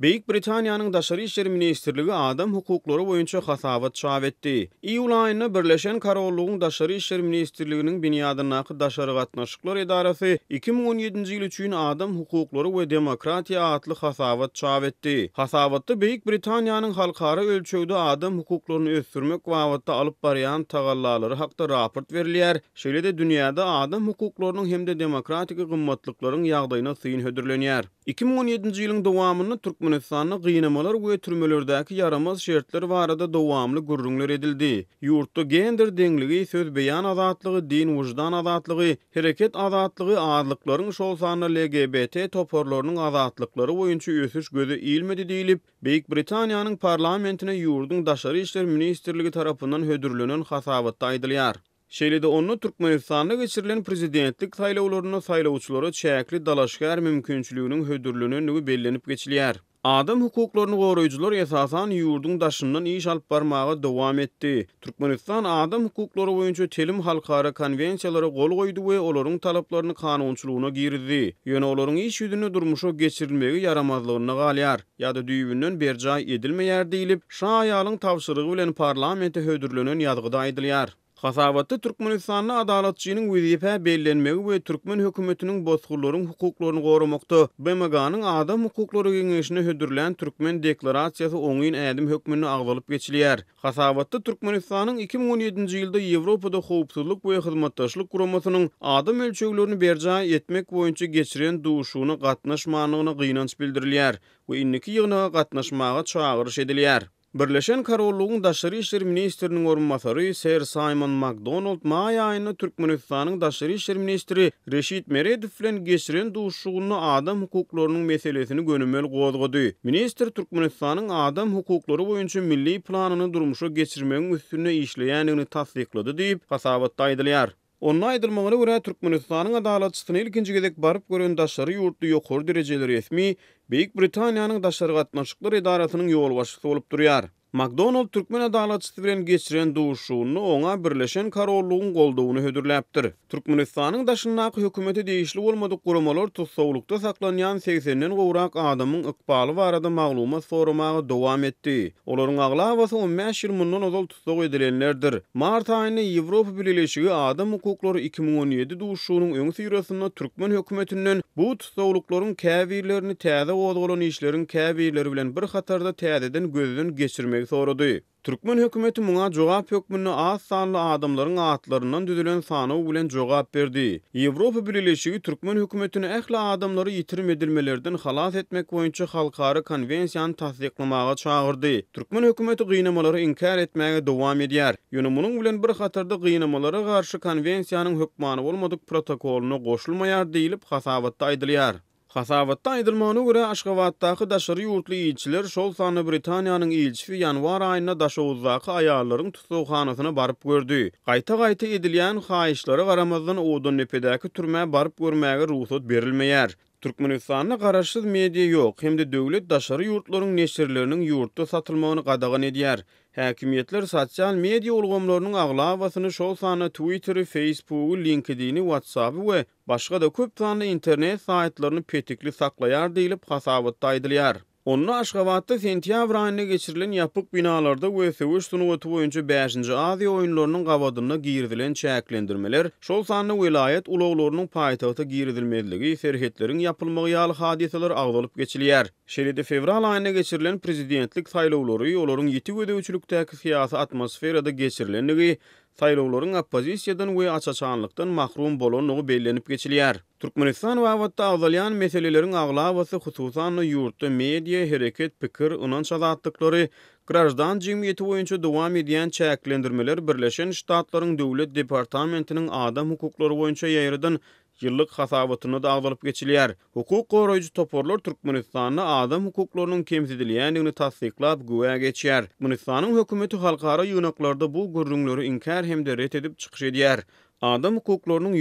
Beýik Britaniýanyň Daşary işleri ministrligi adam hukuklary boýunça hasabat çap etdi. İýul aýynda Birleşen Kararlygyň Daşary işleri ministrliginiň binýadynaky Daşary gatnaşyklar edarasy 2017-nji ýyl üçin adam hukuklary we demokratiýa atly hasabat çap etdi. Hasabatda Beýik Britaniýanyň halkara ölçegde adam hukuklaryny ösdürmek wagtynda alyp barýan tagallalary hakda raport berilýär. Şeýle-de dünýäde adam hukuklarynyň hemde demokratik gymmatlyklaryň ýagdaýyna syn hödürlenýär. 2017-nji ýylyň dowamyny Türkmenistanyň gynamalar we türmelerdäki yaramaz şertler barada dowamly gurrunlar edildi. Ýurtda gender deňligi, söz beýan azatlygy, din wujdan azatlygy, hereket azatlygy, azlyklaryň şol sany LGBT toporlarynyň azatlyklary boýunça ösüş göze ilmedi diýilip, Beýik Britaniýanyň parlamentine ýurduň Daşary işler ministrligi tarapyndan hödürlenen hasabatda aýdylýar. Şeýle-de onu Türkmenistanda geçirilen prezidentlik saýlawlaryna saýlawçylara çäkli dalaşgar mümkinçiliginiň hödürlenenligi bellenip geçilýär. Adam hukuklaryny goraýjylar esasan ýurduň daşyndan iş alyp barmaga dowam etdi. Türkmenistan adam hukuklary boýunça telim halkara konwensiýalara gol goýdy we olaryň talaplaryny kanunçylygyna girdi. Ýöne olaryň iş ýüzüne durmuşa geçirilmegi yaramazlygyna galýar ýa-da düýbünden berja edilmeýär diýilip, şa aýalyň tawşyrygy bilen parlamente hödürlenen ýazgyda aýdylýar. Hasabatda Türkmenistanyň adalatçynyň wezipä bellenmegi we Türkmen hökümetiniň bozgurlaryň hukuklaryny goramakda BMG-nyň adam hukuklary geňeşine hödürlen Türkmen deklarasiýasy oňyn ädim hökmüni agdalyp geçilýär. Hasabatda Türkmenistanyň 2017-nji ýylda Ýewropada howpsuzlyk we hyzmatdaşlyk guramasynyň adam ölçeglerini berja etmek boýunça geçiren duşuny gatnaşmanlygyna gynanç bildirilýär we inniki ýygyna gatnaşmaga çagyryş edilýär. Birleşen Kararlygyň Daşary işleri ministriniň orunmasary Sir Simon McDonald maý aýynda Türkmenistanyň Daşary işleri ministri Reşit Meredow bilen geçiren duşugyny adam hukuklarynyň meselesini gönümmel gozgady. Ministr Türkmenistanyň adam hukuklary boýunça milli planyny durmuşa geçirmegiň üstüne işleýändigini tasdiklady diýip hasabatda aýdylýar. Onun aýdylmagyna görä Türkmenistanyň adalatçysyny ilkinji gezek baryp gören daşary ýurtly ýokary derejeli resmi Beýik Britaniýanyň Daşary gatnaşyklar edarasynyň ýolbaşçysy bolup durýar. McDonald Türkmen adalatçysy bilen geçiren duşugyny oňa Birleşen Kararlygyň goldawyny hödürläpdir. Türkmenistanyň daşyndaky hökümeti değişli bolmadyk guramalar tutsawlykda saklanýan 80-den gowrak adamyň ykbaly barada maglumat soramagy dowam etdi. Olaryň aglawasy 15 ýyl mundan ozal tutsaw edilenlerdir. Mart aýynda Ýewropa Birleşigi adam hukuklary 2017 duşugynyň öňü syrasynda Türkmen hökümetinden bu tutsawlyklaryň käbirlerini täze gozgulan işleriň käbirleri bilen bir hatarda täzeden gözden geçirmegi sorady. Türkmen hökümeti muňa jogap hökmüni az sanly adamlaryň atlaryndan düzülen sanaw bilen jogap berdi. Ýewropa Birleşigi Türkmen hökümetini ähli adamlary ýitirmedilmelerden halas etmek boýunça halkara konwensiýany tasdiklamaga çagyrdy. Türkmen hökümeti gynamalary inkar etmäge dowam edýär. Ýöne munyň bilen bir hatarda gynamalara garşy konwensiýanyň hökmany bolmadyk protokoluny goşulmaýar diýilip hasabatda aýdylýar. Hasabatda aýdylmagyna görä Aşgabatdaky daşary ýurtly ilçiler şol sany Britaniýanyň ilçisi ýanwar aýynda daşawuzdaky aýallaryň tutsawhanasyna baryp gördü. Gaýta-gaýta edilýän haýyşlara garamazdan odan nepedäki türme baryp görmäge ruhsat berilmeýär. Türkmenistanyň garaşsyz media ýok, hemde döwlet daşary ýurtlaryň neşirleriniň ýurtda satylmagyny gadagan edýär. Häkimetler sosial media ulgamlarynyň aglawasyny şol sany Twitter, Facebook, LinkedIn, WhatsApp we başga da köp sanly internet saýtlaryny petikli saklaýar diýilip hasabatda aýdylýar. Onu Aşgabatda sentyabr aýynda geçirilen ýapyk binalarda we söwüş sunuwaty boýunça 5-nji Aziýa oýunlarynyň gabadyna girdilen çäklendirmeler, şol sanly vilayet ulaglarynyň paýtagta girdilmezligi, serhetleriň ýapylmagy ýaly hadiseler agdalyp geçilýär. Şeýle-de fevral aýynda geçirilen prezidentlik saýlawlary olaryň ýeti gödäwçilikdäki syýasy atmosferada geçirilenligi, saýlawlaryň oppozisiýadan we açaçanlykdan mahrum bolanlygy bellenip geçilýär. Türkmenistan wagtda agdalýan meseleleriň aglawasy hususan ýurtda media, hereket, pikir, inanç azatlyklary, grajdan jemgyýeti boýunça dowam edýän çäklendirmeler Birleşen Ştatlaryň Döwlet Departamentiniň adam hukuklary boýunça ýaýrydan ýyllyk hasabatyny da agdalyp geçilýär. Hukuk goraýjy toporlar Türkmenistanyň adam hukuklarynyň kemsidilýändigini tasdiklap güwe geçýär. Türkmenistanyň hökümeti halkara ýygnaklarda bu gurrunlary inkar hemde ret edip çykyş edýär. Adam hukuklarynyň